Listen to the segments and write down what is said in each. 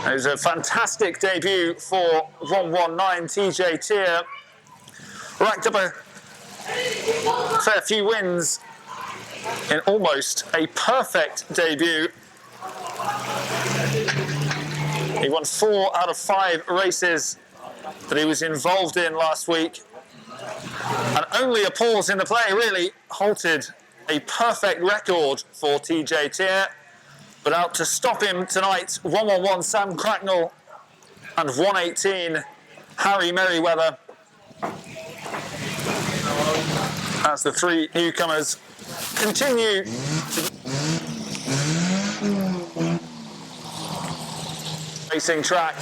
It was a fantastic debut for 119 TJ Tier. Racked up a fair few wins in almost a perfect debut. He won 4 out of 5 races that he was involved in last week. And only a pause in the play really halted a perfect record for TJ Tier. But out to stop him tonight, 111 Sam Cracknell and 118 Harry Merriweather. As the 3 newcomers continue to racing track.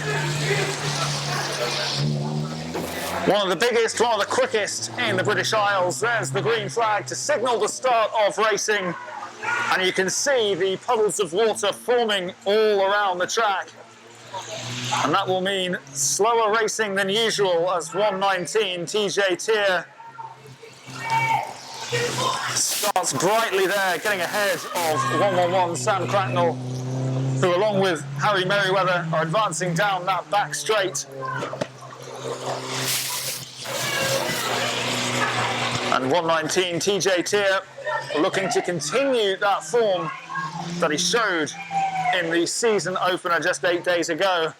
One of the biggest, one of the quickest in the British Isles. There's the green flag to signal the start of racing. And you can see the puddles of water forming all around the track. And that will mean slower racing than usual as 119 TJ Tier starts brightly there, getting ahead of 111 Sam Cracknell, who along with Harry Merriweather are advancing down that back straight. And 119 TJ Tier looking to continue that form that he showed in the season opener just 8 days ago.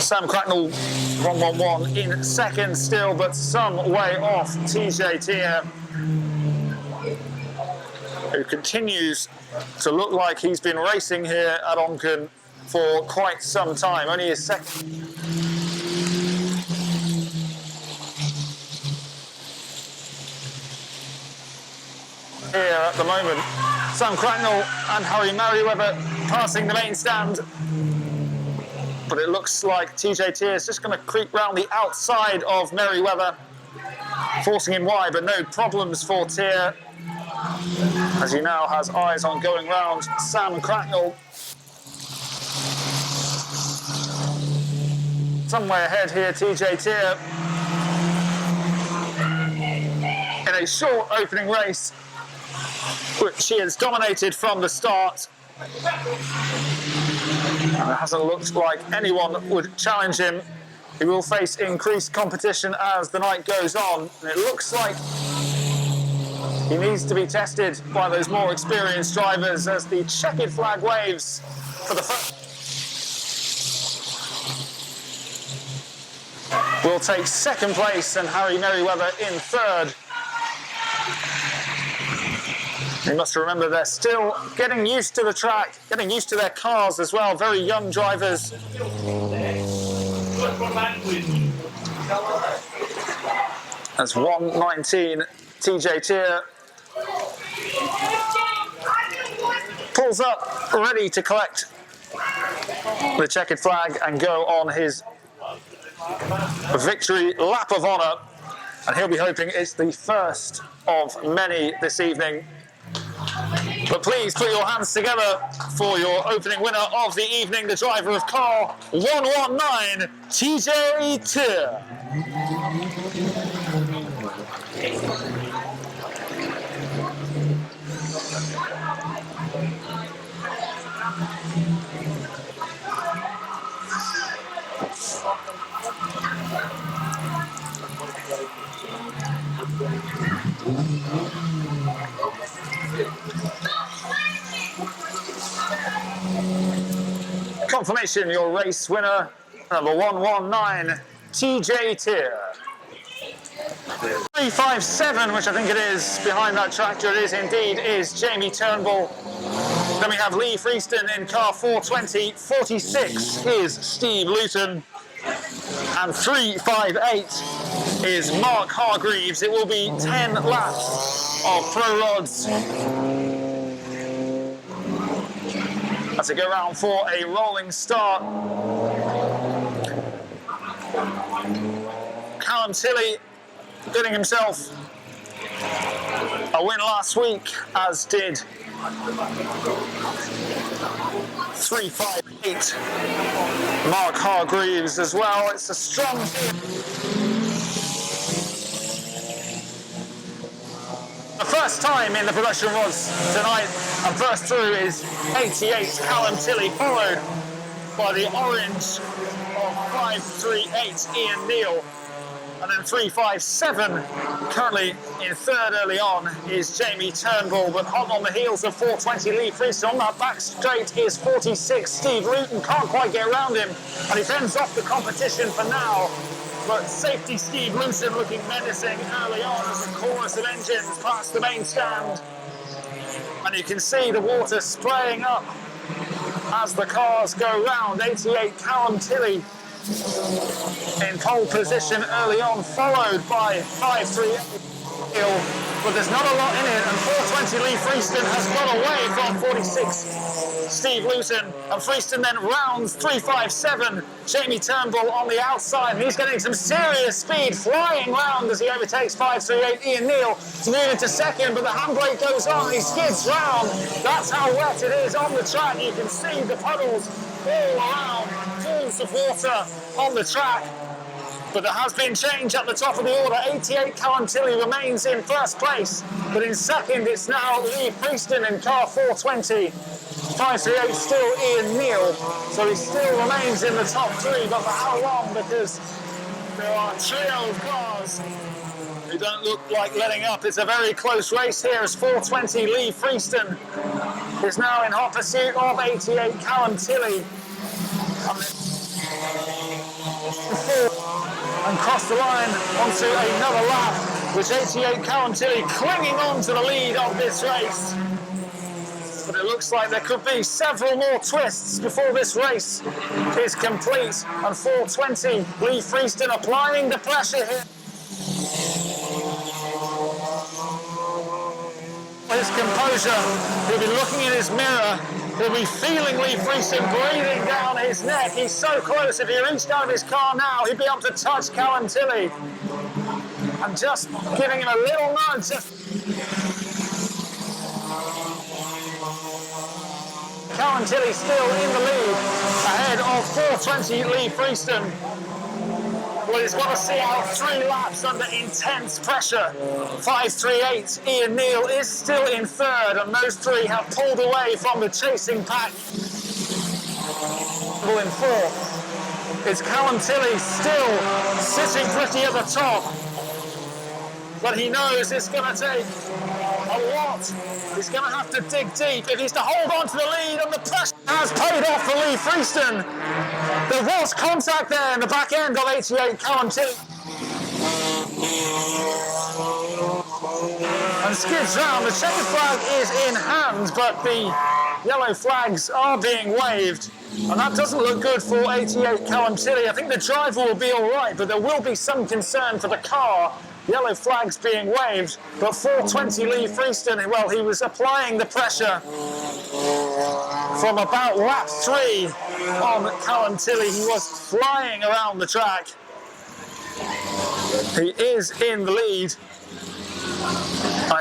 Sam Cracknell 111 in second still, but some way off TJ Tier, who continues to look like he's been racing here at Onken for quite some time. Only his second. Here at the moment, Sam Cracknell and Harry Merriweather passing the main stand. But it looks like TJ Tier is just going to creep round the outside of Merriweather, forcing him wide, but no problems for Tier, as he now has eyes on going round Sam Cracknell. Somewhere ahead here, TJ Tier, in a short opening race, which he has dominated from the start. And it hasn't looked like anyone would challenge him. He will face increased competition as the night goes on. And it looks like he needs to be tested by those more experienced drivers as the checkered flag waves for the first. Will take second place and Harry Merriweather in third. You must remember they're still getting used to the track, getting used to their cars as well. Very young drivers. As 119 TJ Tier pulls up, ready to collect the checkered flag and go on his victory lap of honour. And he'll be hoping it's the first of many this evening. But please put your hands together for your opening winner of the evening, the driver of car 119, TJ Tier. Confirmation, your race winner, number 119, TJ Tier. 357, which I think it is, behind that tractor, it is indeed, is Jamie Turnbull. Then we have Lee Freeston in car 420, 46 is Steve Luton, and 358 is Mark Hargreaves. It will be 10 laps of Pro Rods as they go round for a rolling start. Callum Tilley getting himself a win last week, as did 358 Mark Hargreaves as well. It's a strong team. The first time in the production was tonight, and first through is 88 Callum Tilley, followed by the orange of 538 Ian Neal. And then 357, currently in third early on, is Jamie Turnbull, but hot on the heels of 420 Lee Freeston. On that back straight is 46 Steve Luton, can't quite get around him, and he fends off the competition for now. But safety Steve Luton looking menacing early on as a chorus of engines past the main stand. And you can see the water spraying up as the cars go round. 88 Callum Tilley in pole position early on, followed by 538 Neal, but there's not a lot in it, and 420 Lee Freeston has got away from 46 Steve Luton, and Freeston then rounds 357 Jamie Turnbull on the outside, and he's getting some serious speed, flying round as he overtakes 538 Ian Neal to move into second, but the handbrake goes on, he skids round. That's how wet it is on the track. You can see the puddles all around, pools of water on the track. But there has been change at the top of the order. 88 Callum Tilley remains in first place, but in second it's now Lee Freeston in car 420. 538 still Ian Neal, so he still remains in the top three, but for how long? Because there are a trio of cars who don't look like letting up. It's a very close race here as 420 Lee Freeston is now in hot pursuit of 88 Callum Tilley. And cross the line onto another lap, with 88 Callum Tilley clinging on to the lead of this race. But it looks like there could be several more twists before this race is complete. And 420 Lee Freeston applying the pressure here. His composure, he'll be looking in his mirror, he'll be feeling Lee Freeston breathing down his neck. He's so close, if he reached out of his car now, he'd be able to touch Callum Tilley. And just giving him a little nudge. Callum Tilley still in the lead, ahead of 420 Lee Freeston. Well, he's got to see out 3 laps under intense pressure. 538 Ian Neal is still in third, and those 3 have pulled away from the chasing pack. In fourth, it's Callum Tilley still sitting pretty at the top, but he knows it's going to take a lot. He's going to have to dig deep if he's to hold on to the lead, and the pressure has paid off for Lee Freeston. There was contact there in the back end of 88 Callum Tilley. And skids round. The checkered flag is in hand, but the yellow flags are being waved. And that doesn't look good for 88 Callum Tilley. I think the driver will be all right, but there will be some concern for the car. Yellow flags being waved, but 420 Lee Freeston, well, he was applying the pressure from about lap 3 on Callum Tilley. He was flying around the track. He is in the lead.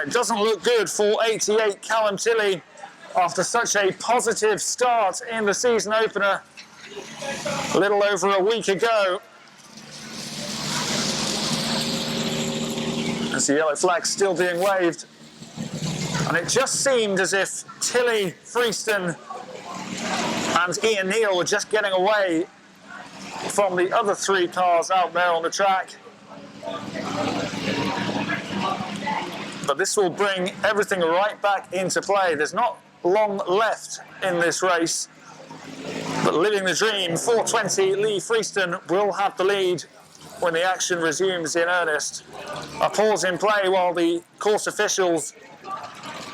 It doesn't look good for 88 Callum Tilley after such a positive start in the season opener a little over a week ago. As the yellow flag's still being waved. And it just seemed as if Tilley, Freeston and Ian Neal were just getting away from the other 3 cars out there on the track. But this will bring everything right back into play. There's not long left in this race. But living the dream, 420 Lee Freeston will have the lead when the action resumes in earnest. A pause in play while the course officials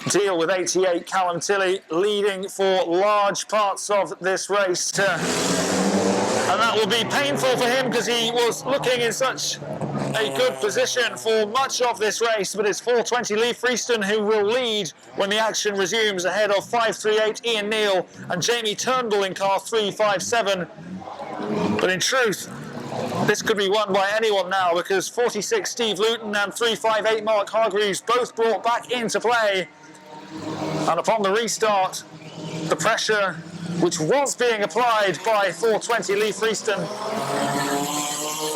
deal with 88 Callum Tilley leading for large parts of this race. And that will be painful for him because he was looking in such a good position for much of this race, but it's 420 Lee Freeston who will lead when the action resumes ahead of 538 Ian Neal and Jamie Turnbull in car 357. But in truth, this could be won by anyone now because 46 Steve Luton and 358 Mark Hargreaves both brought back into play. And upon the restart, the pressure which was being applied by 420 Lee Freeston,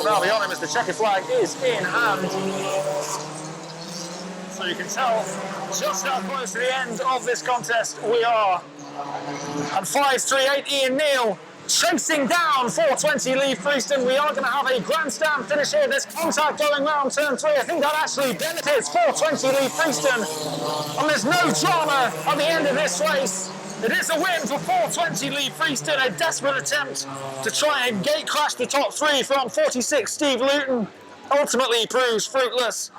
but I'll be on him as the checkered flag is in hand. So you can tell just how close to the end of this contest we are. And 538 Ian Neal chasing down 420 Lee Freeston. We are going to have a grandstand finish here. There's contact going round turn 3. I think that actually benefits 420 Lee Freeston. And there's no drama at the end of this race. It is a win for 420 Lee Freeston. A desperate attempt to try and gate crash the top 3 from 46 Steve Luton ultimately proves fruitless.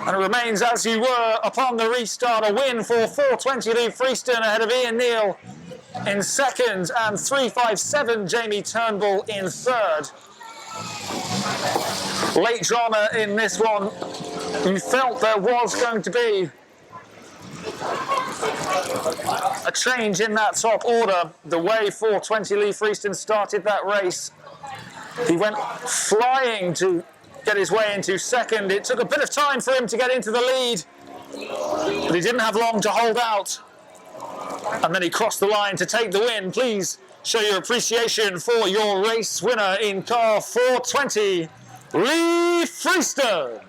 And it remains as you were upon the restart. A win for 420 Lee Freeston ahead of Ian Neal in second and 357 Jamie Turnbull in third. Late drama in this one. You felt there was going to be a change in that top order. The way 420 Lee Freeston started that race, he went flying to get his way into second. It took a bit of time for him to get into the lead, but he didn't have long to hold out. And then he crossed the line to take the win. Please show your appreciation for your race winner in car 420, Lee Freeston.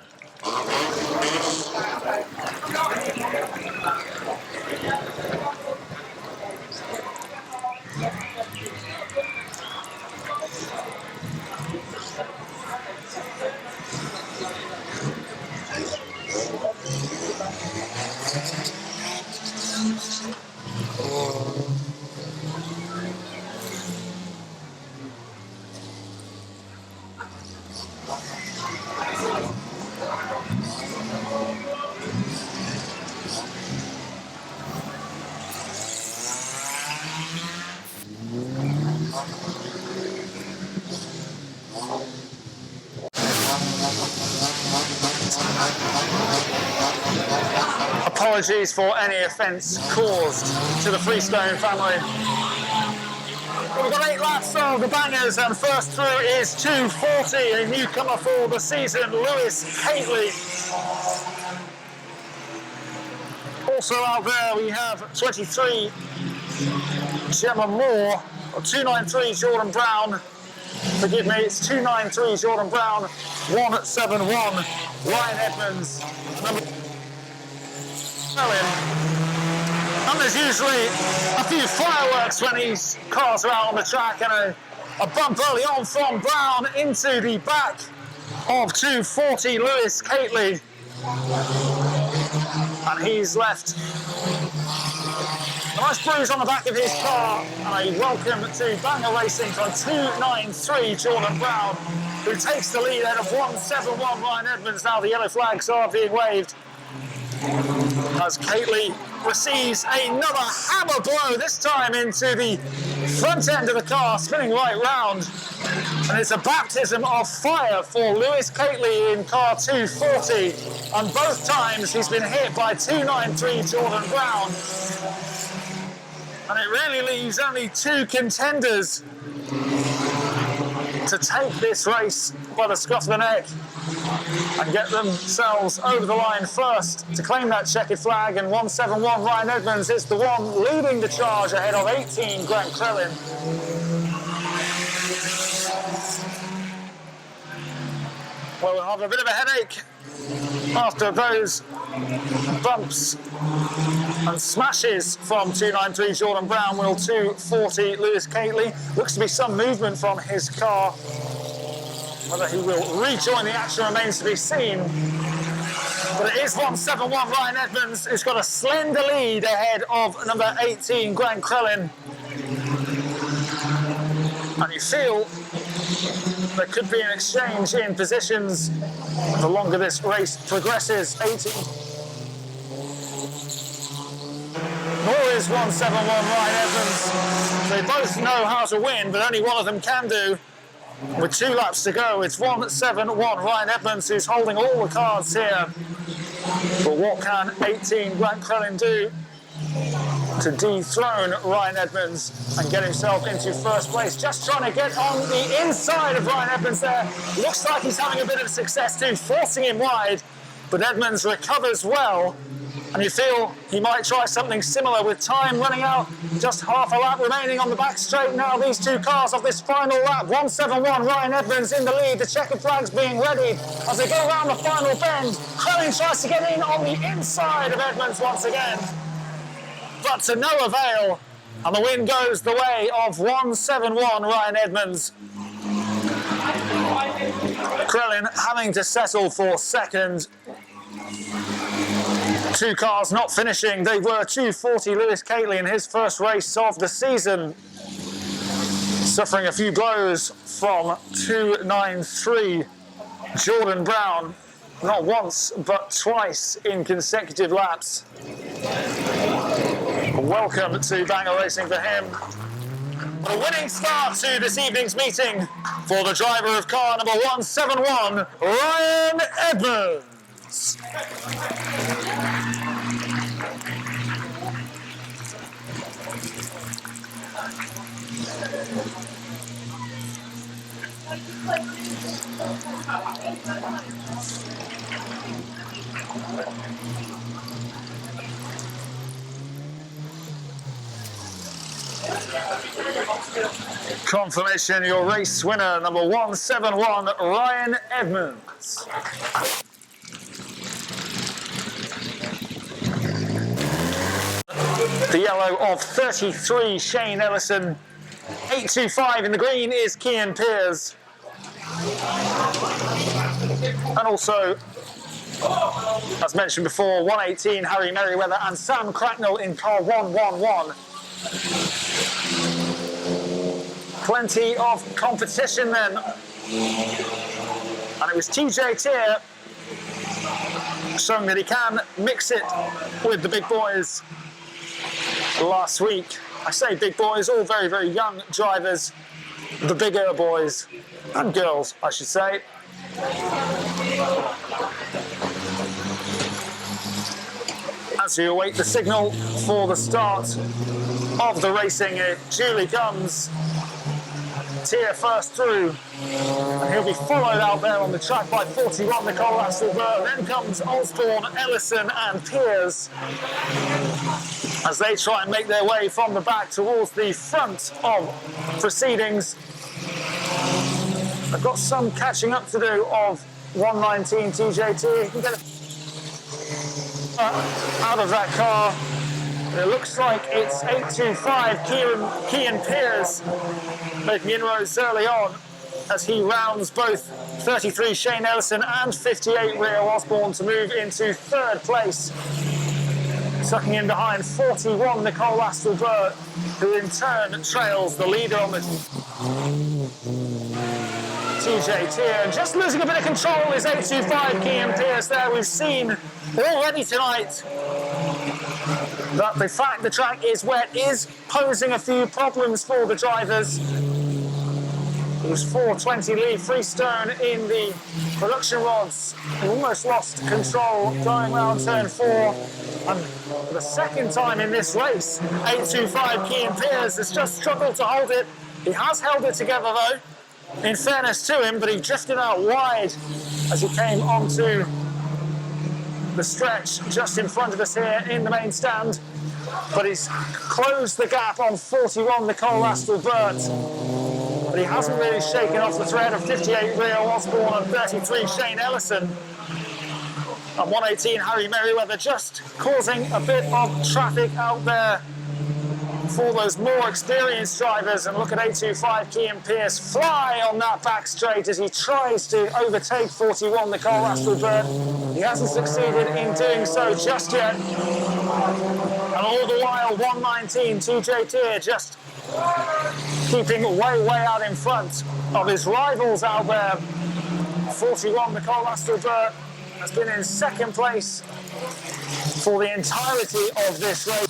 Apologies for any offence caused to the Freestone family. We've got 8 laps of the bangers, and first through is 240, a newcomer for the season, Lewis Haitley. Also out there we have 23 Gemma Moore, or 293 Jordan Brown. Forgive me, it's 293 Jordan Brown, 171 Ryan Edmonds, number. And there's usually a few fireworks when these cars are out on the track, and a bump early on from Brown into the back of 240 Lewis Haitley. And he's left a nice bruise on the back of his car, and a welcome to banger racing from 293 Jordan Brown, who takes the lead ahead of 171 Ryan Edmonds. Now the yellow flags are being waved as Haitley receives another hammer blow, this time into the front end of the car, spinning right round. And it's a baptism of fire for Lewis Haitley in car 240. And both times he's been hit by 293 Jordan Brown. And it really leaves only 2 contenders to take this race by the scruff of the neck and get themselves over the line first to claim that checkered flag. And 171 Ryan Edmonds is the one leading the charge ahead of 18 Grant Crellin. Well, we'll have a bit of a headache after those bumps and smashes from 293 Jordan Brown. Will 240 Lewis Haitley. Looks to be some movement from his car. Whether he will rejoin the action remains to be seen. But it is 171 Ryan Edmonds, who's got a slender lead ahead of number 18 Grant Crellin. And you feel there could be an exchange in positions the longer this race progresses. 18. Nor is 171 Ryan Edmonds. They both know how to win, but only one of them can do. With 2 laps to go, it's 171 Ryan Edmonds who's holding all the cards here. But what can 18 Grant Crellin do to dethrone Ryan Edmonds and get himself into first place? Just trying to get on the inside of Ryan Edmonds there. Looks like he's having a bit of success too, forcing him wide. But Edmonds recovers well. And you feel he might try something similar with time running out. Just half a lap remaining on the back straight now. These 2 cars off this final lap. 171 Ryan Edmonds in the lead. The checkered flag's being readied as they go around the final bend. Crellin tries to get in on the inside of Edmonds once again. But to no avail. And the win goes the way of 171 Ryan Edmonds. Krellin having to settle for second. Two cars not finishing. They were 240 Lewis Catley in his first race of the season, suffering a few blows from 293 Jordan Brown, not once but twice in consecutive laps. Welcome to Bangor Racing for him. A winning start to this evening's meeting for the driver of car number 171, Ryan Edmonds. Confirmation, your race winner, number 171, Ryan Edmonds. The yellow of 33, Shane Ellison. 825 in the green is Cian Pearce. And also, as mentioned before, 118, Harry Merriweather and Sam Cracknell in car 111. Plenty of competition then. And it was TJ Tier showing that he can mix it with the big boys last week. I say big boys, all very, very young drivers. The bigger boys and girls, I should say. As we await the signal for the start of the racing, it duly comes. Tier first through, and he'll be followed out there on the track by 41 Nicole Asselberg. Then comes Osborne, Ellison and Pearce as they try and make their way from the back towards the front of proceedings. They've got some catching up to do of 119 TJT. He can get out of that car. It looks like it's 825 Cian Pearce making inroads early on as he rounds both 33 Shane Ellison and 58 Rio Osborne to move into third place. Sucking in behind 41 Nicole Asselberg, who in turn trails the leader on the TJ Tier. And just losing a bit of control is 825 Cian Pearce there. We've seen already tonight that the fact the track is wet is posing a few problems for the drivers. It was 420 Lee Freestone in the production rods, almost lost control going round turn 4. And for the second time in this race, 825 Cian Pearce has just struggled to hold it. He has held it together though, in fairness to him, but he drifted out wide as he came onto the stretch just in front of us here in the main stand. But he's closed the gap on 41 Nicole Asselberg. But he hasn't really shaken off the thread of 58 Rio Osborne and 33 Shane Ellison. And 118 Harry Merriweather just causing a bit of traffic out there for those more experienced drivers. And look at 825 Cian Pearce fly on that back straight as he tries to overtake 41 Nicole Asselberg. He hasn't succeeded in doing so just yet. And all the while 119 TJ Tier just keeping way out in front of his rivals out there. 41 Nicole Asselberg has been in second place for the entirety of this race.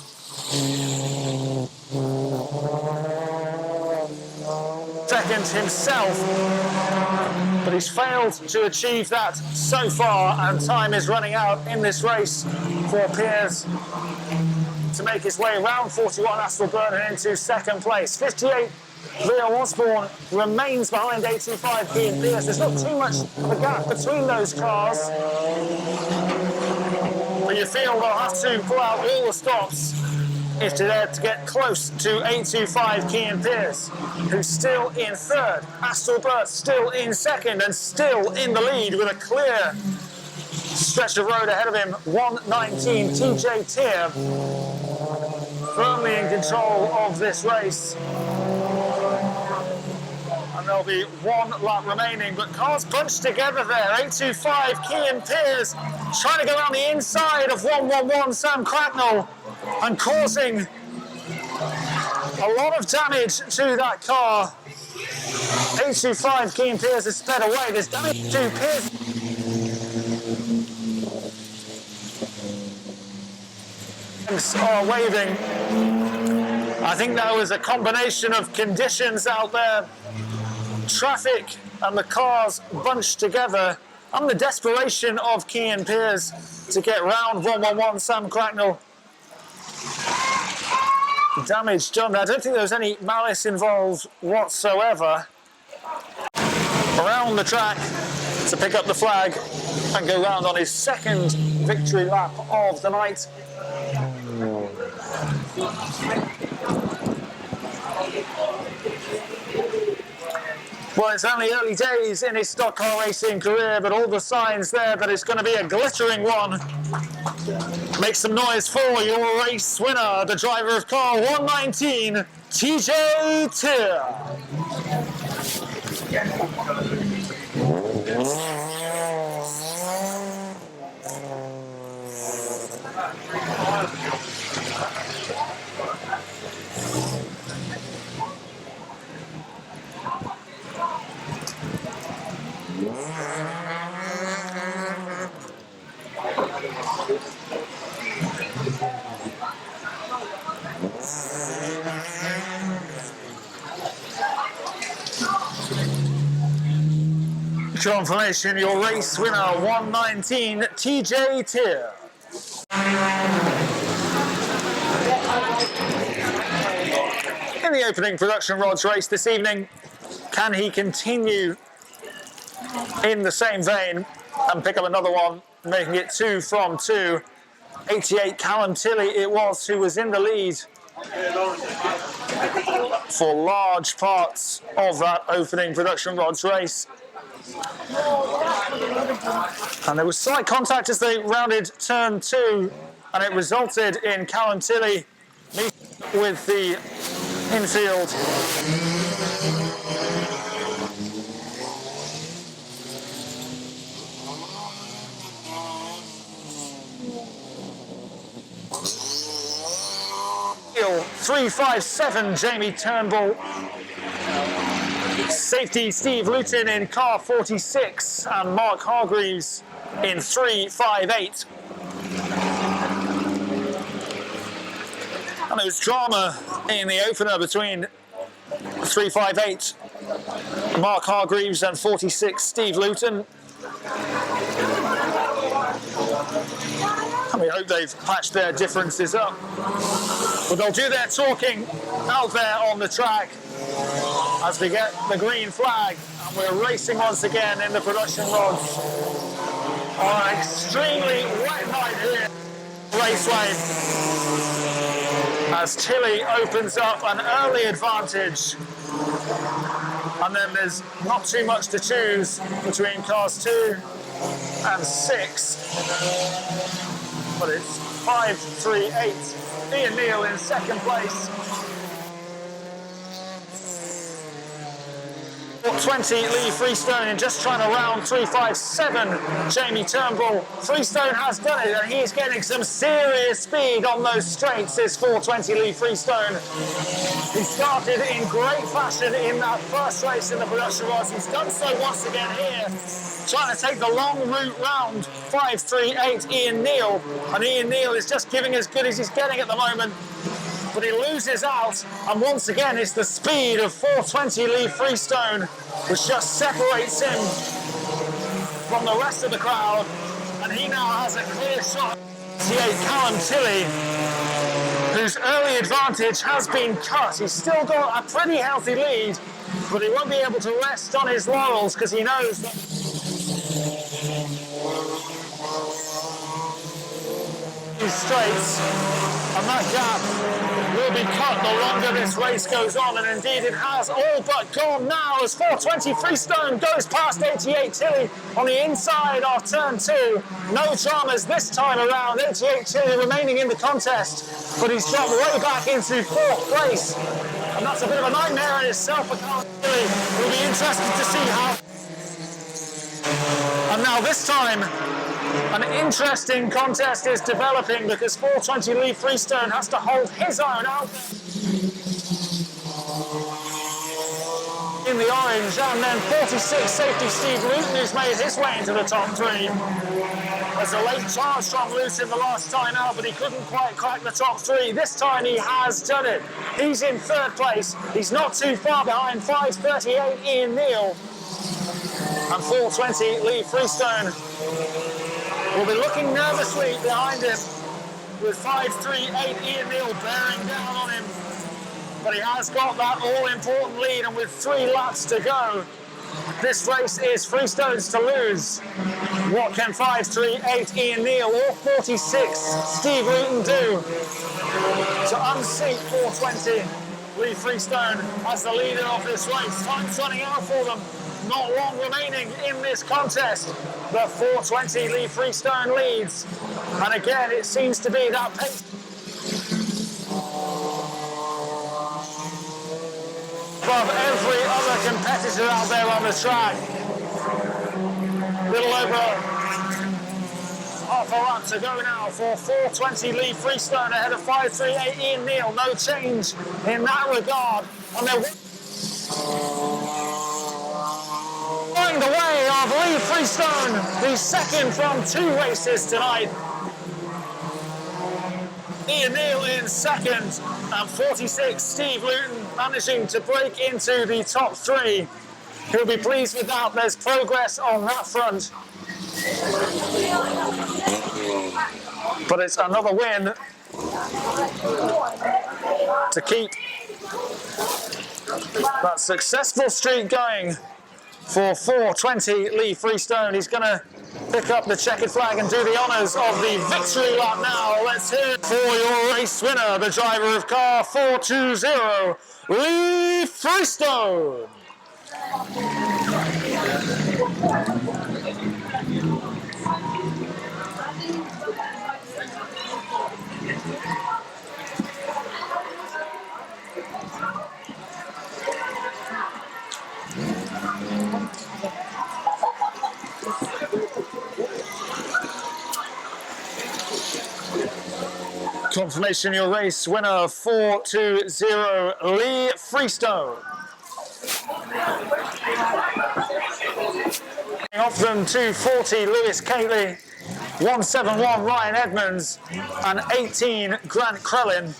Second himself, but he's failed to achieve that so far, and time is running out in this race for Pearce to make his way around 41 Asselberg and into second place. 58 Rio Osborne remains behind 825 Cian Pearce. There's not too much of a gap between those cars, but you feel they'll have to pull out all the stops if they're to get close to 825 Cian Pearce, who's still in third. Asselberg still in second and still in the lead with a clear stretch of road ahead of him. 119 TJ Tier firmly in control of this race. And there'll be one lap remaining, but cars bunched together there. 825, Kean Pearce trying to go around the inside of 111 Sam Cracknell and causing a lot of damage to that car. 825, Kean Pearce has sped away. There's damage to Pearce. Are waving. I think that was a combination of conditions out there. Traffic and the cars bunched together, and the desperation of Kean Pearce to get round 111 Sam Cracknell. Damage done there. I don't think there was any malice involved whatsoever. Around the track to pick up the flag and go round on his second victory lap of the night. Well, it's only early days in his stock car racing career, but all the signs there that it's going to be a glittering one. Make some noise for your race winner, the driver of car 119, TJ Tier. Confirmation, your race winner 119, TJ Tier. In the opening production rods race this evening, can he continue in the same vein and pick up another one, making it 2 from 2? 88 Callum Tilley it was who was in the lead for large parts of that opening production rods race. And there was slight contact as they rounded turn 2, and it resulted in Callum Tilley meeting with the infield. Hill 357 Jamie Turnbull. Safety Steve Luton in car 46 and Mark Hargreaves in 358. And there was drama in the opener between 358 Mark Hargreaves and 46 Steve Luton. And we hope they've patched their differences up. But they'll do their talking out there on the track as we get the green flag, and we're racing once again in the production rods on an extremely wet night here Raceway, as Tilley opens up an early advantage, and then there's not too much to choose between cars 2 and 6, but it's 5-3-8. Ian Neal in second place. 20 Lee Freestone, and just trying to round 357 Jamie Turnbull. Freestone has done it, and he's getting some serious speed on those straights, this 420 Lee Freestone. He started in great fashion in that first race in the production rods. He's done so once again here, trying to take the long route round 538 Ian Neal, and Ian Neal is just giving as good as he's getting at the moment. But he loses out, and once again it's the speed of 420 Lee Freestone which just separates him from the rest of the crowd, and he now has a clear shot. 88 Callum Tilley, whose early advantage has been cut. He's still got a pretty healthy lead, but he won't be able to rest on his laurels because he knows that these straights And that gap will be cut the longer this race goes on, and indeed it has all but gone now as 420 Freestone goes past 88 Tilly on the inside of turn 2. No dramas this time around. 88 Tilly remaining in the contest, but he's dropped way back into 4th place, and that's a bit of a nightmare in itself for Tilly. We'll be interested to see how. And now this time, an interesting contest is developing because 420 Lee Freestone has to hold his own out in the orange, and then 46 safety Steve Luton, who's made his way into the top 3. There's a late charge from Luton the last time out, but he couldn't quite crack the top 3. This time he has done it. He's in 3rd place. He's not too far behind 538 Ian Neal. And 420 Lee Freestone will be looking nervously behind him with 538 Ian Neal bearing down on him. But he has got that all-important lead, and with 3 laps to go, this race is Freestone's to lose. What can 538 Ian Neal or 46 Steve Luton do to unseat 420 Lee Freestone as the leader of this race? Time's running out for them. Not long remaining in this contest. The 420 Lee Freestone leads. And again, it seems to be that pace. Above every other competitor out there on the track. Little over half a lap to go now for 420 Lee Freestone ahead of 538 Ian Neal. No change in that regard. And they're going the way of Lee Freestone, the second from 2 races tonight. Ian Neal in second, and 46 Steve Luton managing to break into the top 3. He'll be pleased with that. There's progress on that front. But it's another win to keep that successful streak going for 420 Lee Freestone. He's going to pick up the checkered flag and do the honours of the victory lap now. Let's hear it for your race winner, the driver of car 420, Lee Freestone. Confirmation, your race winner 420 Lee Freestone. Off them 240 Lewis Cayley, 171 Ryan Edmonds, and 18 Grant Crellin.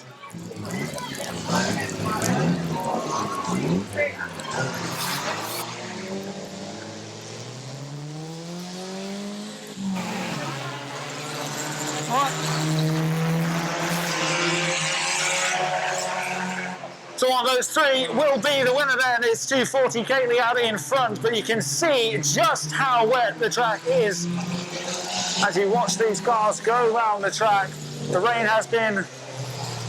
So one of those 3 will be the winner then. It's 240 Cayley out in front, but you can see just how wet the track is as you watch these cars go around the track. The rain has been,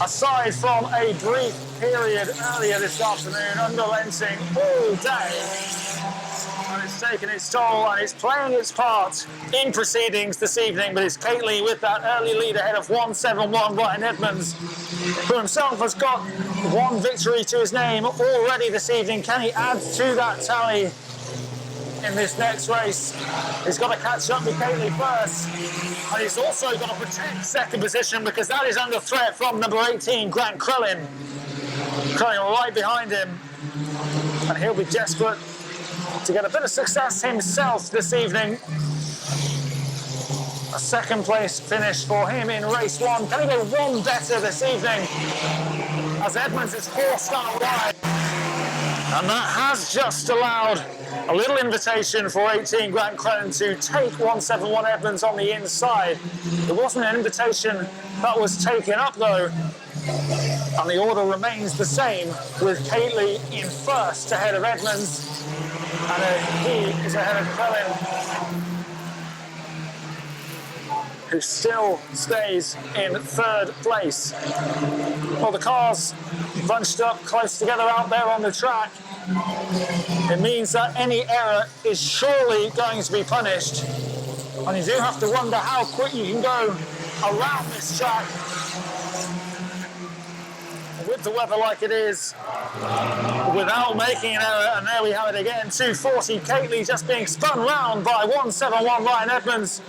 aside from a brief period earlier this afternoon, unrelenting all day. And it's taken its toll and it's playing its part in proceedings this evening, but it's Cayley with that early lead ahead of 171 Ryan Edmonds, who himself has got 1 victory to his name already this evening. Can he add to that tally in this next race? He's got to catch up with Cayley first, and he's also got to protect second position because that is under threat from number 18 Grant Crellin. Crellin right behind him, and he'll be desperate to get a bit of success himself this evening. A second place finish for him in race 1. Can he go 1 better this evening as Edmonds is forced out wide? And that has just allowed a little invitation for 18 Grant Crellin to take 171 Edmonds on the inside. There wasn't an invitation that was taken up though. And the order remains the same, with Cayley in first ahead of Edmonds, and he is ahead of Crellin. who still stays in third place. Well, the cars bunched up close together out there on the track. It means that any error is surely going to be punished. And you do have to wonder how quick you can go around this track with the weather like it is without making an error. And there we have it again, 240 Kately just being spun round by 171 Ryan Edmonds,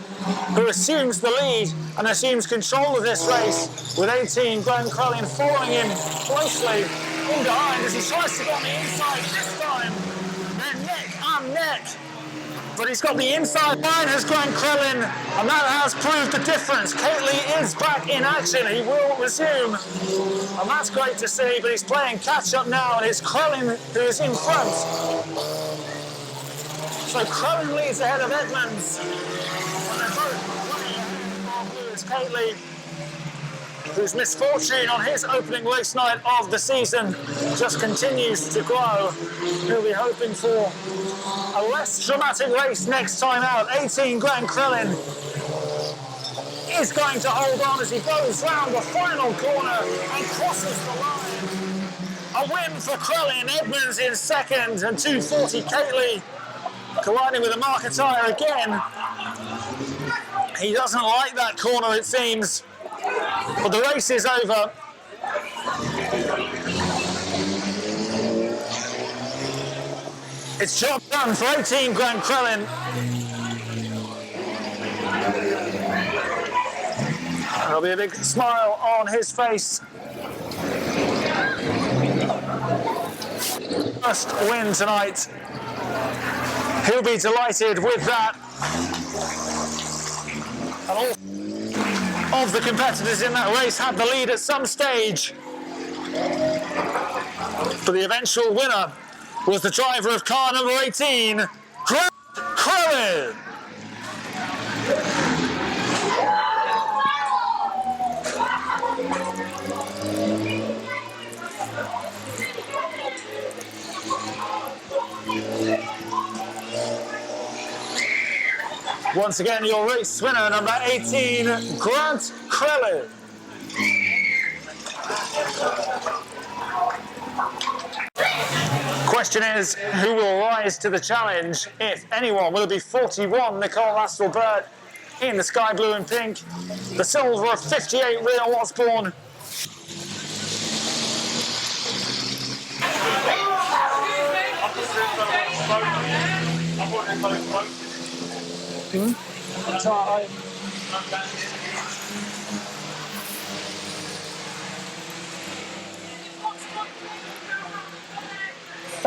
who assumes the lead and assumes control of this race, with 18 Glenn Crellin following him closely in behind as he tries to go on the inside this time. They're neck and neck. But he's got the inside line as Glenn Crellin, and that has proved the difference. Kately is back in action. He will resume, and that's great to see, but he's playing catch-up now, and it's Crellin who is in front. So Crellin leads ahead of Edmonds. And they're both running ahead of Lewis Kately, whose misfortune on his opening race night of the season just continues to grow. He'll be hoping for a less dramatic race next time out. 18 Glenn Crellin is going to hold on as he goes round the final corner and crosses the line. A win for Crellin, Edmonds in second, and 240 Kately colliding with a marker tyre again. He doesn't like that corner, it seems. But the race is over. It's job done for 18 Glenn Crellin. There'll be a big smile on his face. First win tonight. He'll be delighted with that. And all of the competitors in that race had the lead at some stage. But the eventual winner was the driver of car number 18, Glenn Crellin. Once again, your race winner, number 18, Grant Crellin. Question is, who will rise to the challenge, if anyone? Will it be 41, Nicole Astelbert, in the sky blue and pink, the silver of 58, Rio Osborne,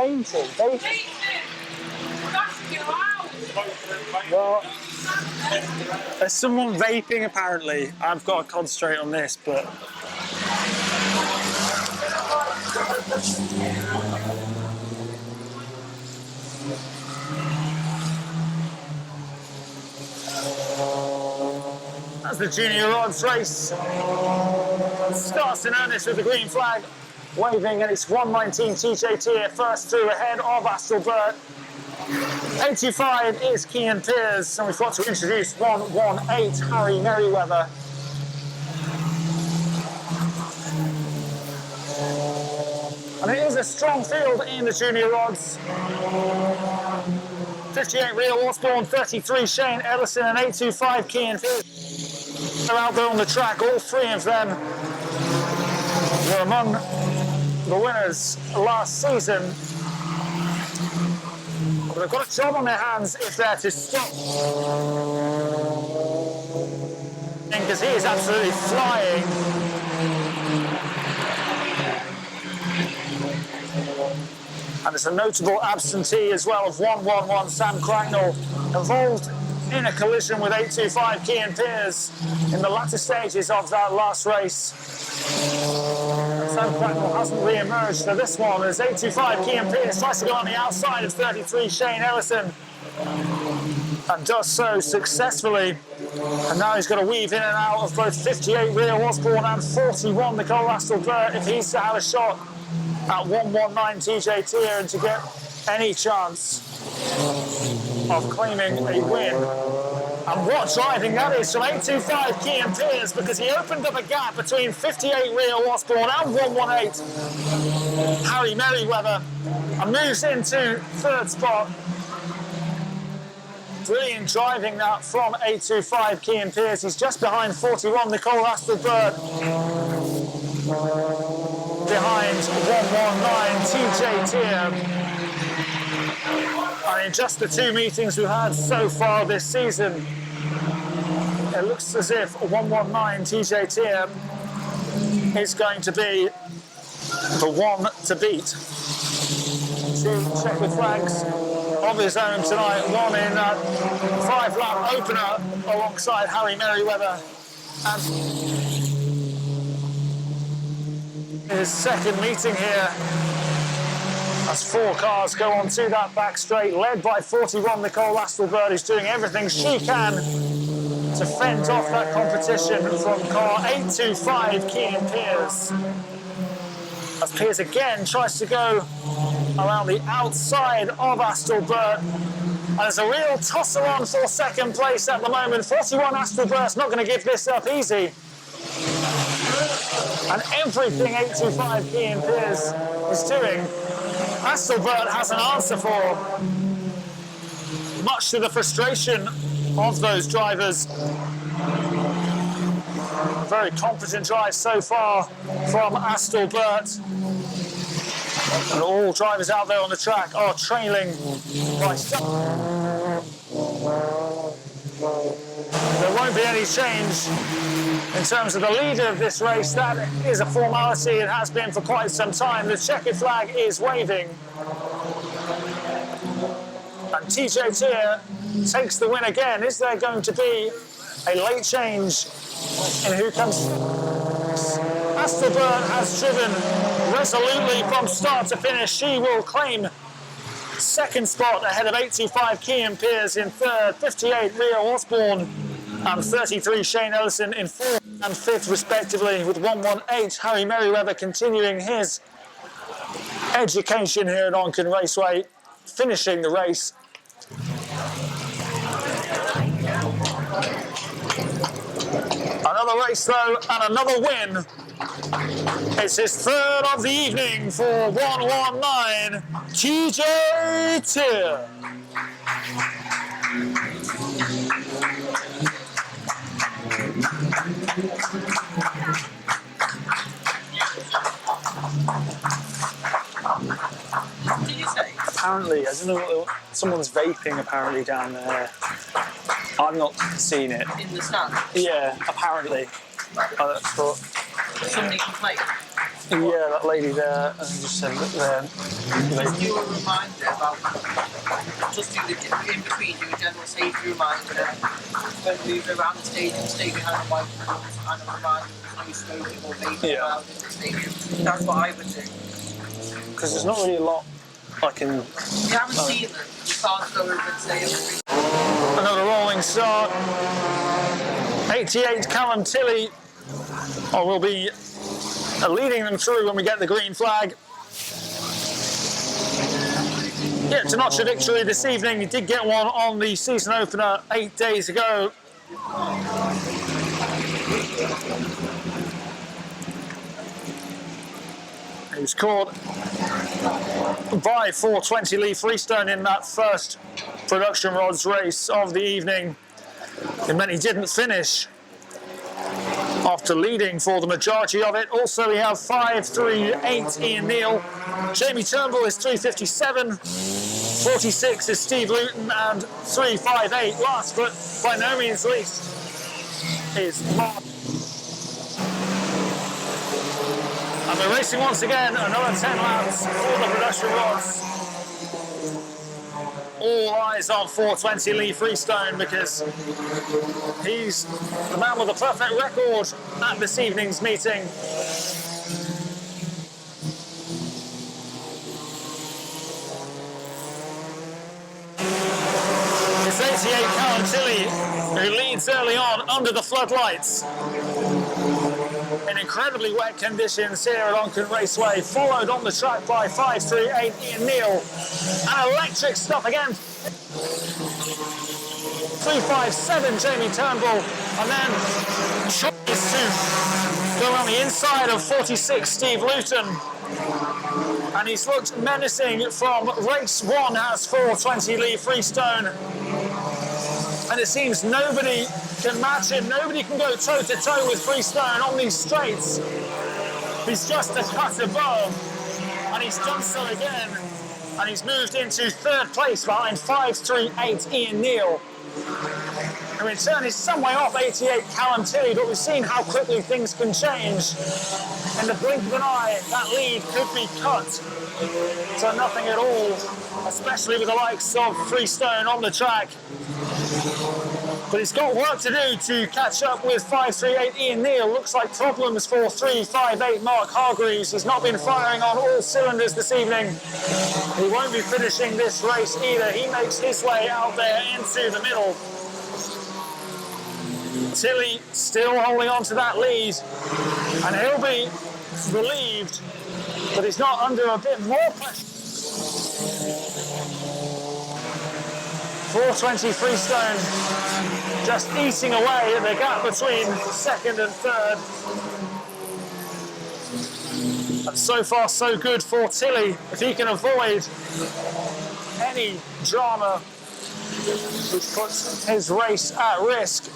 fainting. Well, there's someone vaping apparently. I've got to concentrate on this, but as the junior odds race starts in earnest with the green flag waving, and it's 119 TJT first through ahead of Astelbert. 85 is Kean Pears, and we've got to introduce 118 Harry Merriweather. And it is a strong field in the junior odds. 58 Rio Osborne, 33 Shane Ellison, and 825 Kean Pears. They're out there on the track, all three of them were among the winners last season. But they've got a job on their hands if they're to stop. Because he is absolutely flying. And it's a notable absentee as well of 111 Sam Cracknell, involved in a collision with 825 Kean Pears in the latter stages of that last race. Sam Cracknell hasn't re-emerged for this one as 825 Kean Pears tries to go on the outside of 33 Shane Ellison and does so successfully. And now he's got to weave in and out of both 58 Rio Osborne and 41 Nicole Astelbert if he's to have a shot at 119 TJT and to get any chance of claiming a win. And what driving that is from 825 Cian Pearce, because he opened up a gap between 58 Rio Osborne and 118 Harry Merriweather and moves into third spot. Brilliant driving that from 825 Cian Pearce. He's just behind 41 Nicole Astelbert. Behind 119 TJ Tier. And in just the two meetings we've had so far this season, it looks as if 119 TJ Tier is going to be the one to beat. To check the flags of his own tonight, one in 5-lap opener alongside Harry Merriweather, and his second meeting here as 4 cars go on to that back straight, led by 41 Nicole Astelbert, who's doing everything she can to fend off that competition from car 825 Cian Pearce. As Pearce again tries to go around the outside of Astelbert. And there's a real tussle on for second place at the moment. 41 Astelbert's not going to give this up easy. And everything 825 Cian Pearce is doing, Astelbert has an answer for, much to the frustration of those drivers. A very competent drive so far from Astelbert. And all drivers out there on the track are trailing by There won't be any change in terms of the leader of this race. That is a formality. It has been for quite some time. The checkered flag is waving. And TJ Tier takes the win again. Is there going to be a late change in who comes? Astelbert has driven resolutely from start to finish. She will claim second spot ahead of 825 Cian Pearce in third, 58 Rio Osborne, and 33 Shane Ellison in fourth and fifth respectively, with 118 Harry Merriweather continuing his education here at Onchan Raceway, finishing the race. Another race though, and another win. It's his third of the evening for 119 TJ Tier. What did you say? Apparently, I don't know, someone's vaping apparently down there. I've not seen it. In the stand? Yeah, apparently. I thought, Somebody complained? yeah, that lady there, and just said that they're Just do a reminder about, just do the, in between, do a general safety reminder. When we move around the stadium, stay behind the microphones and a reminder of no smoking or vaping around in the stadium. That's what I would do. because there's not really a lot I can... If you haven't seen them, you can't go over and say everything. Another rolling start. 88 Callum Tilley will be leading them through when we get the green flag. Yeah, to notch a victory this evening. He did get one on the season opener 8 days ago. He was caught by 420 Lee Freestone in that first production rods race of the evening. It meant he didn't finish after leading for the majority of it. Also, we have 538 Ian Neal. Jamie Turnbull is 357. 46 is Steve Luton, and 358, last but by no means least, is Mark. And we're racing once again, another 10 laps for the production rods. All eyes on 420 Lee Freestone, because he's the man with the perfect record at this evening's meeting. It's 88 Callum Tilley who leads early on under the floodlights. In incredibly wet conditions here at Onchan Raceway, followed on the track by 538 Ian Neal. And electric stuff again. 3.57 Jamie Turnbull, and then tries to go around the inside of 46 Steve Luton. And he's looked menacing from race 1 as 4.20 Lee Freestone. And it seems nobody can match him, nobody can go toe to toe with Freestone on these straights. He's just a cut above, and he's done so again. And he's moved into 3rd place behind 5.38 Ian Neal. In return, he's some way off 88 Callum Tilley, but we've seen how quickly things can change. In the blink of an eye, that lead could be cut to nothing at all, especially with the likes of Freestone on the track. But he's got work to do to catch up with 5.38 Ian Neal. Looks like problems for 3.58 Mark Hargreaves. He's not been firing on all cylinders this evening. He won't be finishing this race either. He makes his way out there into the middle. Tilley still holding on to that lead, and he'll be relieved that he's not under a bit more pressure. 4.20 Freestone just eating away at the gap between 2nd and 3rd. And so far so good for Tilley. If he can avoid any drama which puts his race at risk,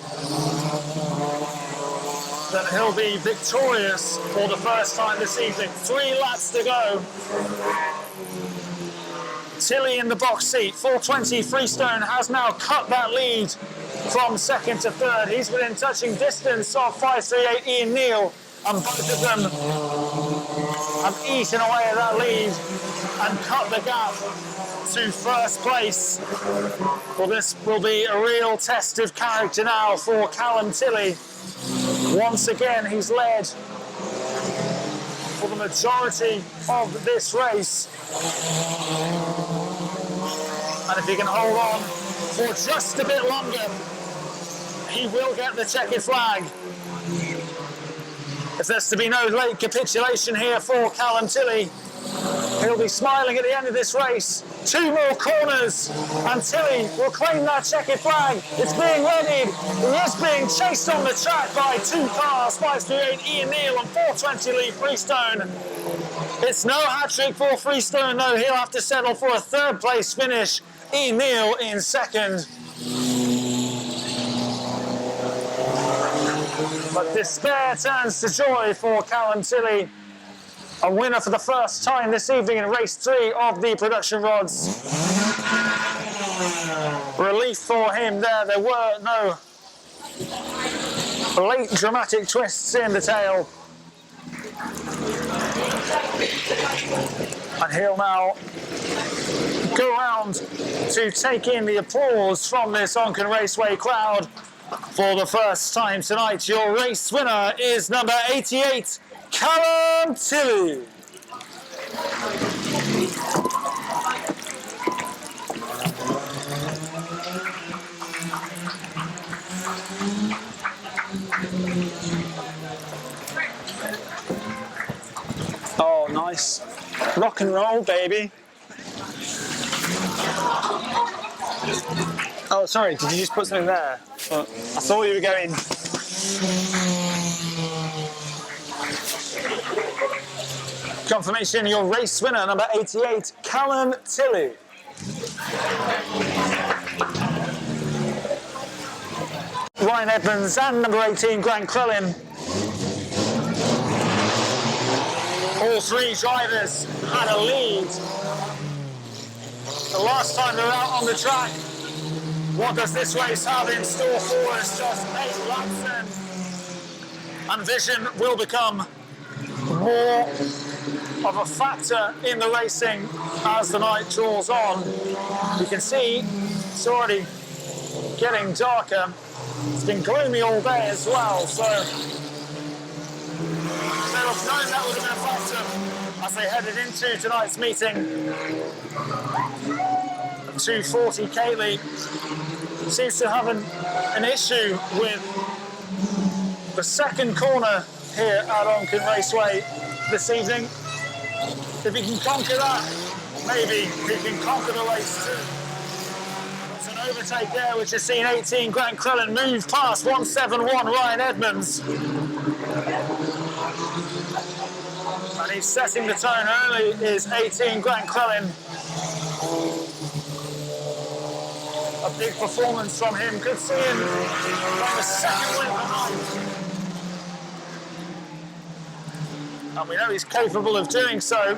then he'll be victorious for the first time this evening. 3 laps to go. Tilley in the box seat. 4.20 Freestone has now cut that lead from 2nd to 3rd. He's within touching distance of 5.38 Ian Neal, and both of them have eaten away at that lead and cut the gap to 1st place. Well, this will be a real test of character now for Callum Tilley. Once again, he's led for the majority of this race. And if he can hold on for just a bit longer, he will get the checkered flag. If there's to be no late capitulation here for Callum Tilley, he'll be smiling at the end of this race. 2 more corners, and Tilley will claim that checkered flag. It's being readied. He is being chased on the track by 2 cars, 5.38 Ian Neal and 4.20 Lee Freestone. It's no hat-trick for Freestone, though. He'll have to settle for a 3rd place finish. Ian Neal in 2nd. But despair turns to joy for Callum Tilley. A winner for the first time this evening in race 3 of the production rods. Relief for him there. There were no late dramatic twists in the tail. And he'll now go around to take in the applause from this Onken Raceway crowd. For the first time tonight, your race winner is number 88, Callum Tilley. Oh, nice. Rock and roll, baby. Oh, sorry, did you just put something there? I thought you were going... Confirmation, your race winner, number 88, Callum Tilley. Ryan Edmonds and number 18, Grant Crellin. All 3 drivers had a lead. The last time they were out on the track. What does this race have in store for us? Just 8 laps in. And vision will become more of a factor in the racing as the night draws on. You can see it's already getting darker. It's been gloomy all day as well, so they would have known that would have been a factor as they headed into tonight's meeting. 240 Cayley seems to have an issue with the 2nd corner here at Onken Raceway this evening. If he can conquer that, maybe he can conquer the race too. It's an overtake there, which has seen 18 Grant Crellin move past 171 Ryan Edmonds. And he's setting the tone early, is 18 Grant Crellin. A big performance from him. Good seeing on the second win behind. And we know he's capable of doing so.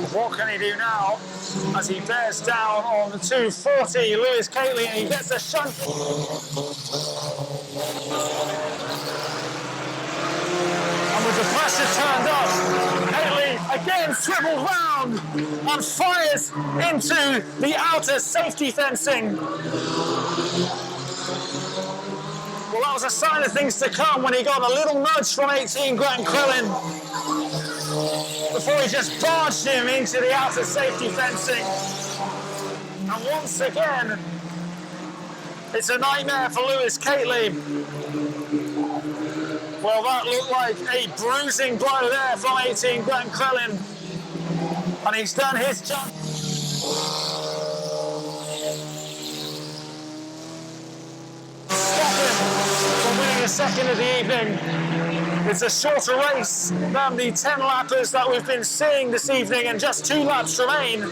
What can he do now as he bears down on the 240? Lewis Catley, and he gets a shunt. And with the pressure turned up, Catley again swivels round and fires into the outer safety fencing. Well, that was a sign of things to come when he got a little nudge from 18 Grant Crellin before he just barged him into the outer safety fencing. And once again, it's a nightmare for Lewis Catley. Well, that looked like a bruising blow there from 18 Grant Crellin. And he's done his job. Stop him from winning a second of the evening. It's a shorter race than the 10-lappers that we've been seeing this evening, and just 2 laps remain.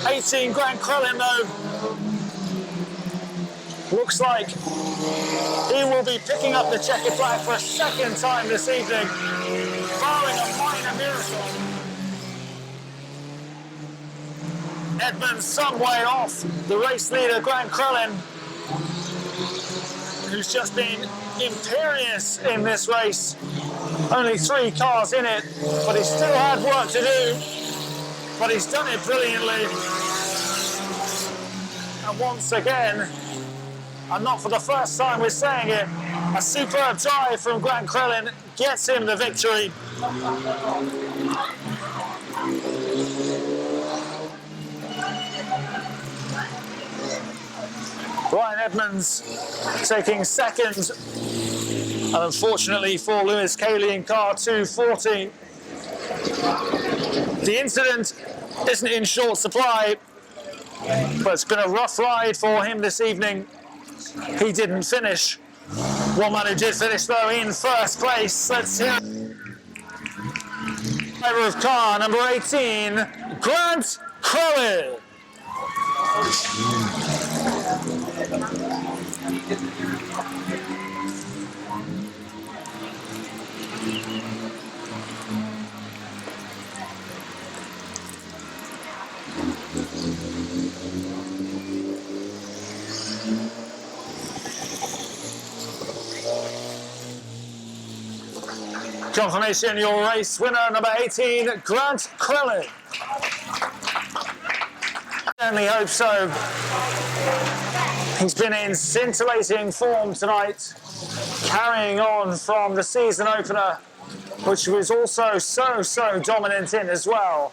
18 Grant Crellin, though, looks like he will be picking up the checkered flag for a second time this evening, barring a minor miracle. Edmonds some way off the race leader, Grant Crellin, who's just been imperious in this race. Only 3 cars in it, but he still had work to do. But he's done it brilliantly. And once again, and not for the first time we're saying it, a superb drive from Grant Crellin gets him the victory. Ryan Edmonds taking second, and unfortunately for Lewis Catley in car 240. The incident isn't in short supply, but it's been a rough ride for him this evening. He didn't finish. One man who did finish, though, in first place. Let's hear driver of car number 18, Grant Crellin. Confirmation, your race winner, number 18, Grant Crellin. Certainly hope so. He's been in scintillating form tonight, carrying on from the season opener, which was also so dominant in as well.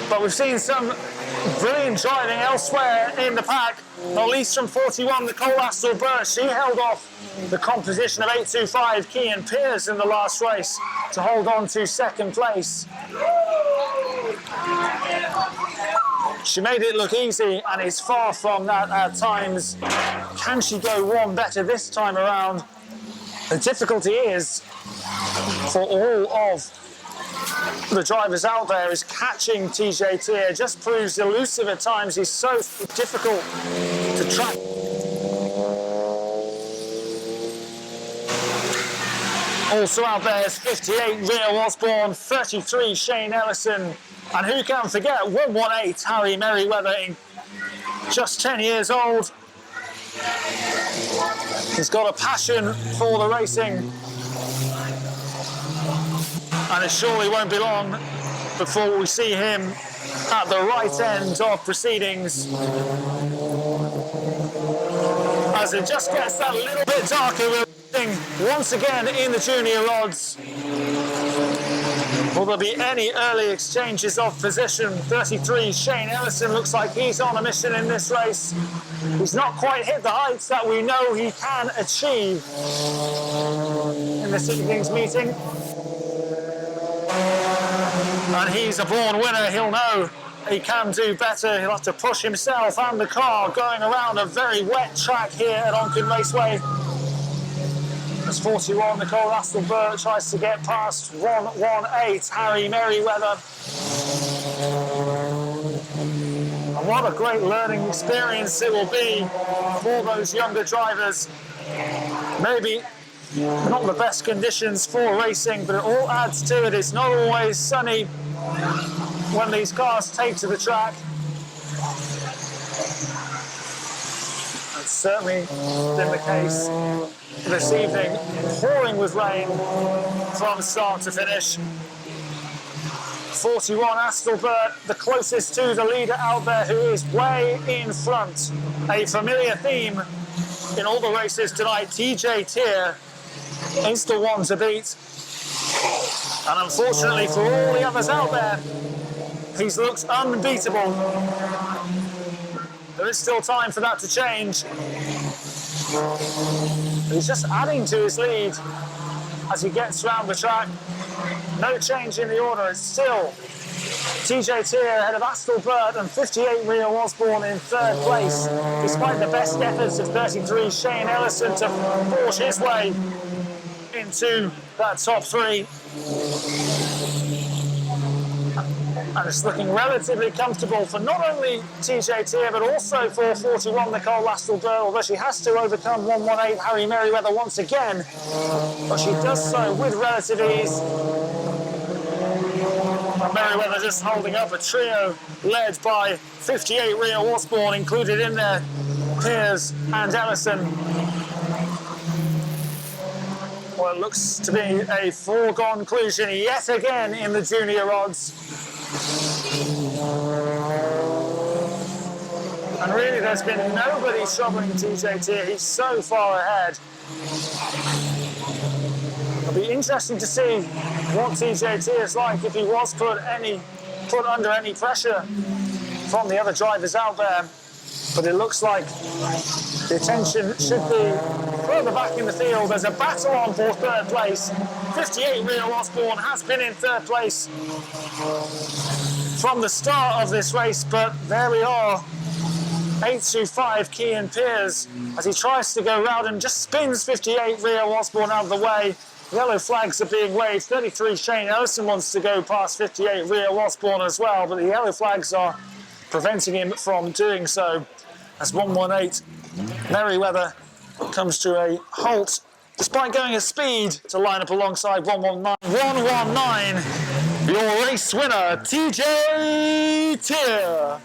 But we've seen some brilliant driving elsewhere in the pack, not least from 41, Nicole Astle-Burch. She held off the composition of 825 Kean Pearce in the last race to hold on to second place. She made it look easy and is far from that at times. Can she go one better this time around? The difficulty is, for all of the drivers out there, is catching TJ Tier. Just proves elusive at times. He's so difficult to track. Also out there is 58 Rio Osborne, 33 Shane Ellison, and who can forget 118 Harry Merriweather, in just 10 years old. He's got a passion for the racing, and it surely won't be long before we see him at the right end of proceedings, as it just gets that little bit darker. We're once again in the junior rods. Will there be any early exchanges of position? 33 Shane Ellison looks like he's on a mission in this race. He's not quite hit the heights that we know he can achieve in this evening's meeting. And he's a born winner. He'll know he can do better. He'll have to push himself and the car going around a very wet track here at Onken Raceway. As 41, Nicole Astelbert tries to get past 118, Harry Merriweather. And what a great learning experience it will be for those younger drivers. Maybe not the best conditions for racing, but it all adds to it. It's not always sunny when these cars take to the track. It's certainly been the case this evening, pouring with rain from start to finish. 41 Astelbert, the closest to the leader out there, who is way in front. A familiar theme in all the races tonight. TJ Tier is the one to beat. And unfortunately for all the others out there, he's looked unbeatable. There is still time for that to change. He's just adding to his lead as he gets around the track. No change in the order. It's still TJ Tier ahead of Astelbert and 58 Rio Osborne in third place, despite the best efforts of 33 Shane Ellison to force his way into that top three. And it's looking relatively comfortable for not only TJ Tier, but also for 41 Nicole Astelbert, although she has to overcome 118 Harry Merriweather once again. But she does so with relative ease. And Merriweather just holding up a trio led by 58 Rio Osborne, included in there Piers and Ellison. Well, it looks to be a foregone conclusion yet again in the junior odds. And really, there's been nobody troubling TJ Tier. He's so far ahead. It'll be interesting to see what TJ Tier is like if he was put under any pressure from the other drivers out there. But it looks like the attention should be further back in the field. There's a battle on for third place. 58 Rio Osborne has been in third place from the start of this race, but there we are. 825 Kean Piers as he tries to go round and just spins 58 Rio Osborne out of the way. Yellow flags are being waved. 33 Shane Ellison wants to go past 58 Rio Osborne as well, but the yellow flags are preventing him from doing so as 118 Merriweather comes to a halt despite going at speed to line up alongside 119. 119, your race winner, TJ Tier.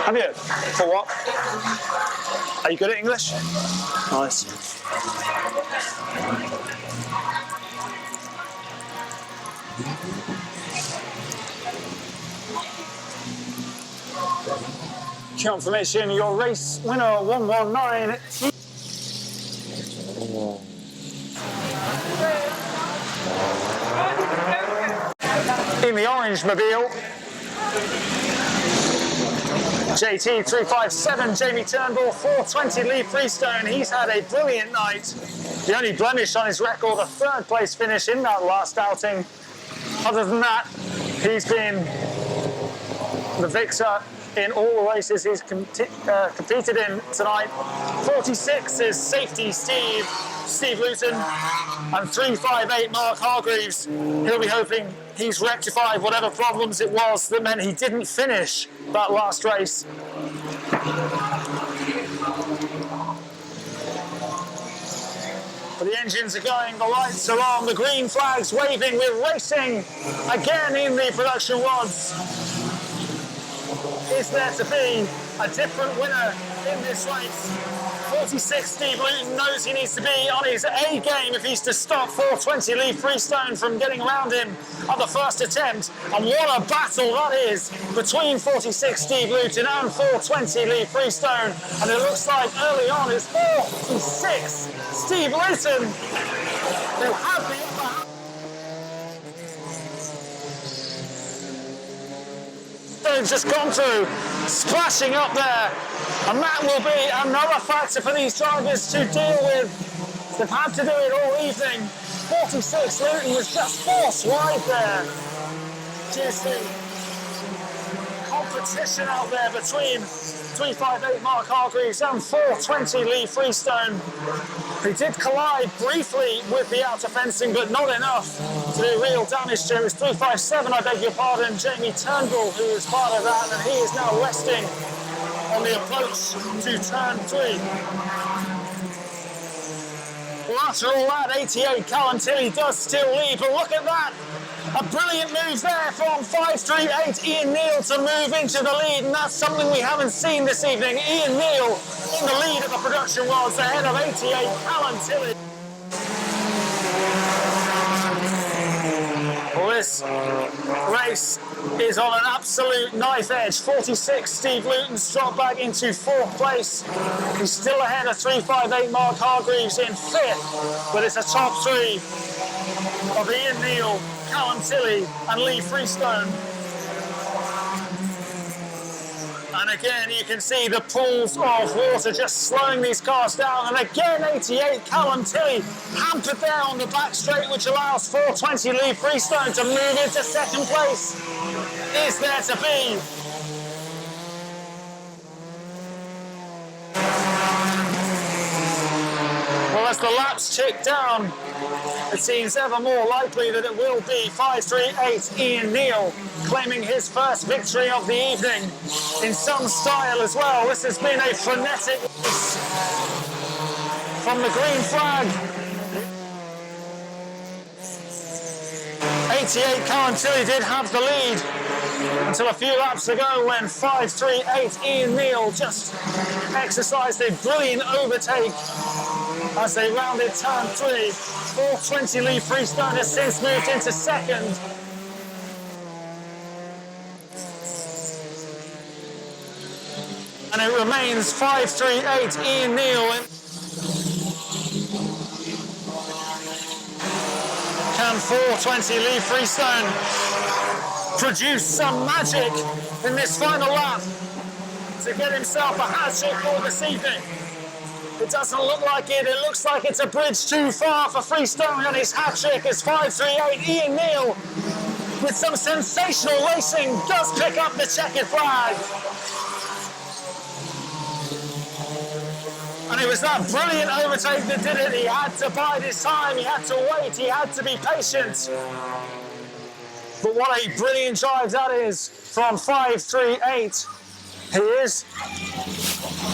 Have you? For what? Are you good at English? Nice. Confirmation, your race winner, 119. In the orange mobile, JT 357, Jamie Turnbull 420, Lee Freestone. He's had a brilliant night. The only blemish on his record, a third place finish in that last outing. Other than that, he's been the victor in all the races he's competed in tonight. 46 is safety Steve Luton, and 358 Mark Hargreaves. He'll be hoping he's rectified whatever problems it was that meant he didn't finish that last race. But the engines are going, the lights are on, the green flag's waving, we're racing again in the production rods. Is there to be a different winner in this race? 46, Steve Luton knows he needs to be on his A game if he's to stop 420 Lee Freestone from getting around him at the first attempt. And what a battle that is between 46, Steve Luton and 420 Lee Freestone. And it looks like early on it's 46, Steve Luton, who had the upper hand. Just gone through, splashing up there, and that will be another factor for these drivers to deal with. They've had to do it all evening. 46 Luton was just forced wide there. Just the competition out there between 358 Mark Hargreaves and 420 Lee Freestone. He did collide briefly with the outer fencing, but not enough to do real damage to it. It was 357, I beg your pardon, Jamie Turnbull, who was part of that, and he is now resting on the approach to turn 3. Well, after all that, 88 Callum Tilley does still lead, but look at that. A brilliant move there from 538 Ian Neal to move into the lead, and that's something we haven't seen this evening. Ian Neal in the lead at the production rods ahead of 88 Callum Tilley. Well, this race is on an absolute knife edge. 46 Steve Luton's dropped back into 4th place. He's still ahead of 358 Mark Hargreaves in 5th, but it's a top 3 of Ian Neal, Callum Tilley and Lee Freestone. And again, you can see the pools of water just slowing these cars down. And again, 88 Callum Tilley hampered there on the back straight, which allows 420 Lee Freestone to move into 2nd place. Is there to be? Well, as the laps tick down, it seems ever more likely that it will be 538 Ian Neal claiming his first victory of the evening in some style as well. This has been a frenetic race from the green flag. 88 Callum Tilley did have the lead until a few laps ago when 538 Ian Neal just exercised a brilliant overtake as they rounded turn 3. 420 Lee Freestone has since moved into 2nd. And it remains 538 Ian Neal. Can 420 Lee Freestone produce some magic in this final lap to get himself a hat-trick for this evening? It doesn't look like it. It looks like it's a bridge too far for Freestone, and his hat-trick as 538 Ian Neal, with some sensational racing, does pick up the checkered flag. And it was that brilliant overtake that did it. He had to bide his time, he had to wait, he had to be patient. But what a brilliant drive that is from 538. He is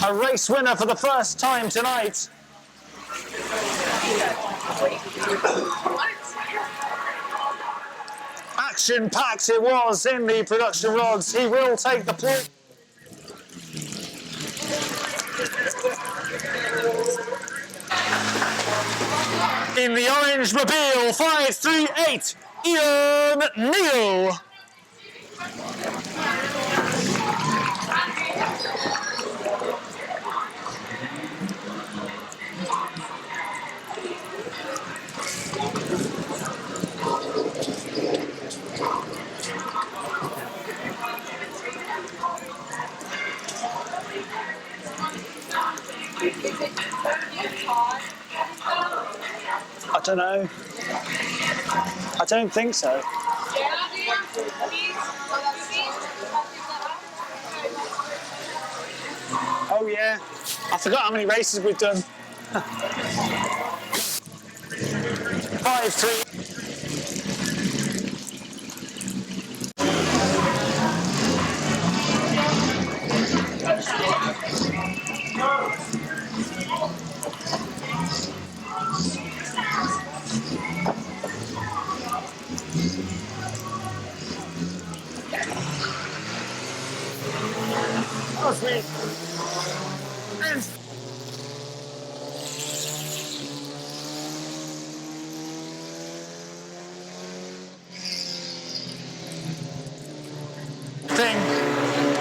a race winner for the first time tonight. Action-packed it was in the production rods. He will take the point. In the orange mobile, 538, Ian Neal. I don't know. I don't think so. Oh yeah, I forgot how many races we've done. 5-3.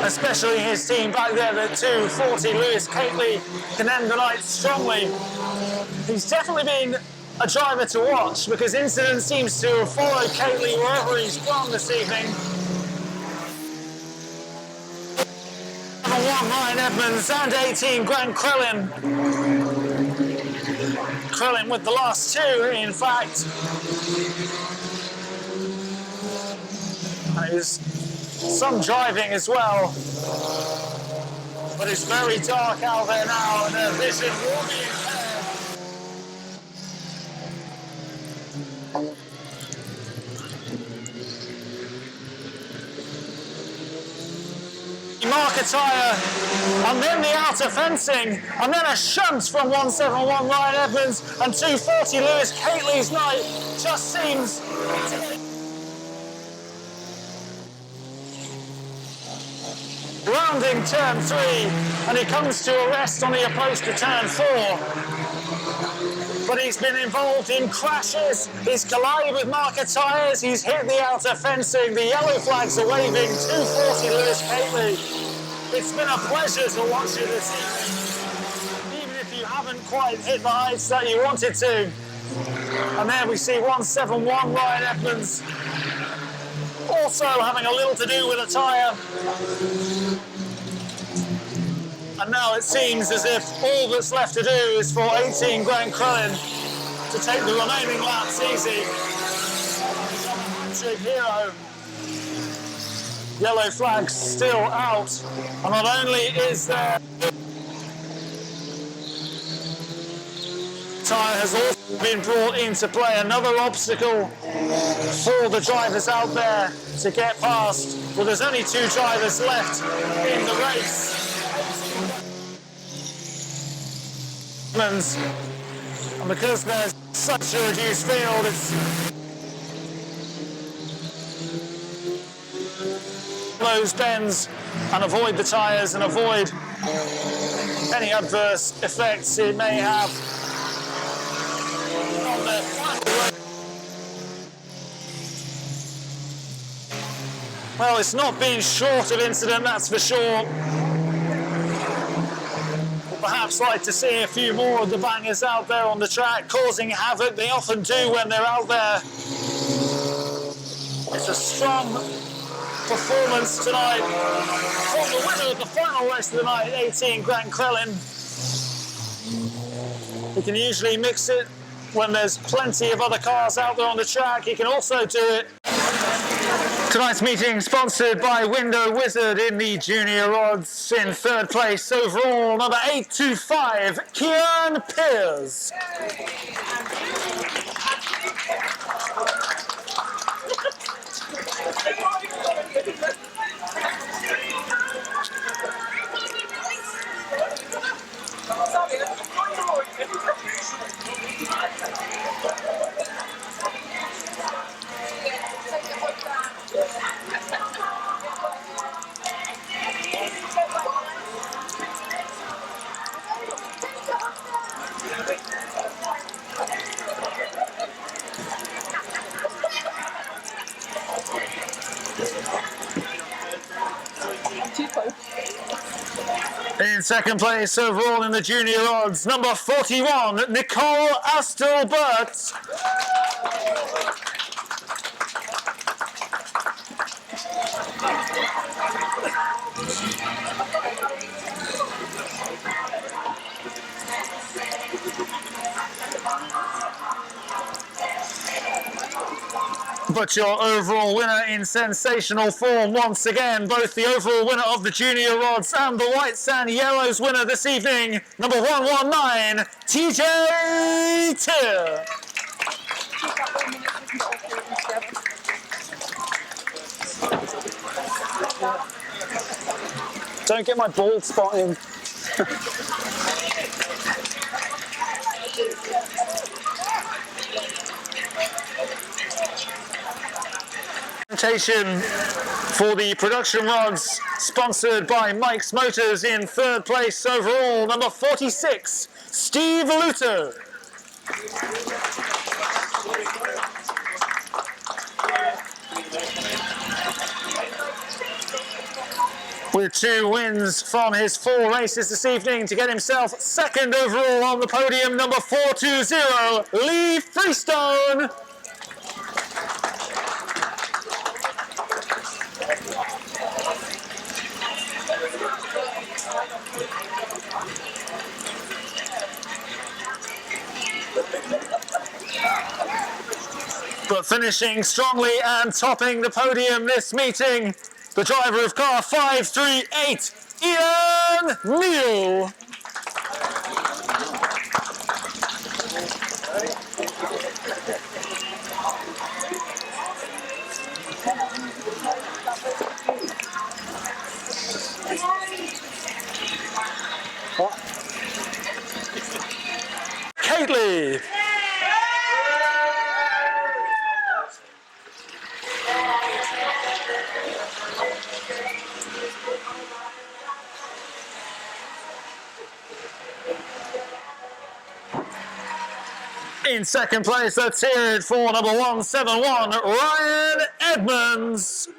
especially his team back there, the 240 Lewis Catley, can end the night strongly. He's definitely been a driver to watch because Incident seems to have followed Catley wherever he's gone this evening. 1 Ryan Edmonds and 18 Grant Crellin. Crellin with the last two, in fact. And it was some driving as well. But it's very dark out there now and their vision will be impaired. Mark a tyre, and then the outer fencing, and then a shunt from 171 Ryan Edmonds, and 240 Lewis Catley's night just seems rounding turn 3, and he comes to a rest on the approach to turn 4. But he's been involved in crashes, he's collided with marker tyres, he's hit the outer fencing, the yellow flags are waving, 240 Lewis Catley. It's been a pleasure to watch you this evening, even if you haven't quite hit the heights that you wanted to. And there we see 171 Ryan Edmonds also having a little to do with a tyre. And now it seems as if all that's left to do is for 18 Grant Crellin to take the remaining laps easy. Hat-trick hero. Yellow flags still out. And not only is there... Tyre has also been brought into play, another obstacle for the drivers out there to get past. Well, there's only 2 drivers left in the race. And because there's such a reduced field, it's those bends and avoid the tyres and avoid any adverse effects it may have on the final road. Well, it's not been short of incident, that's for sure. Perhaps like to see a few more of the bangers out there on the track, causing havoc. They often do when they're out there. It's a strong performance tonight from the winner of the final race of the night, 18 Grant Crellin. He can usually mix it when there's plenty of other cars out there on the track. He can also do it. Tonight's meeting sponsored by Window Wizard in the junior odds. In 3rd place overall, number 825, Kian Pears. In 2nd place overall in the junior odds, number 41, Nicole Astelbert. But your overall winner in sensational form once again, both the overall winner of the junior rods and the whites and yellows winner this evening, number 119, TJ Tier. Don't get my bald spot in. Presentation for the production rods, sponsored by Mike's Motors. In 3rd place overall, number 46, Steve Luto. with 2 wins from his 4 races this evening to get himself second overall on the podium, number 420, Lee Freestone. But finishing strongly and topping the podium this meeting, the driver of car 538, Ian Neal. Kately. In second place, let's hear it for number 171, Ryan Edmonds.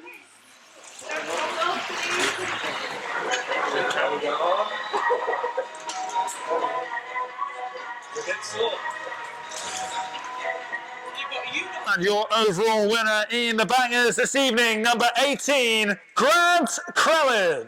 And your overall winner in the bangers this evening, number 18, Grant Crellin.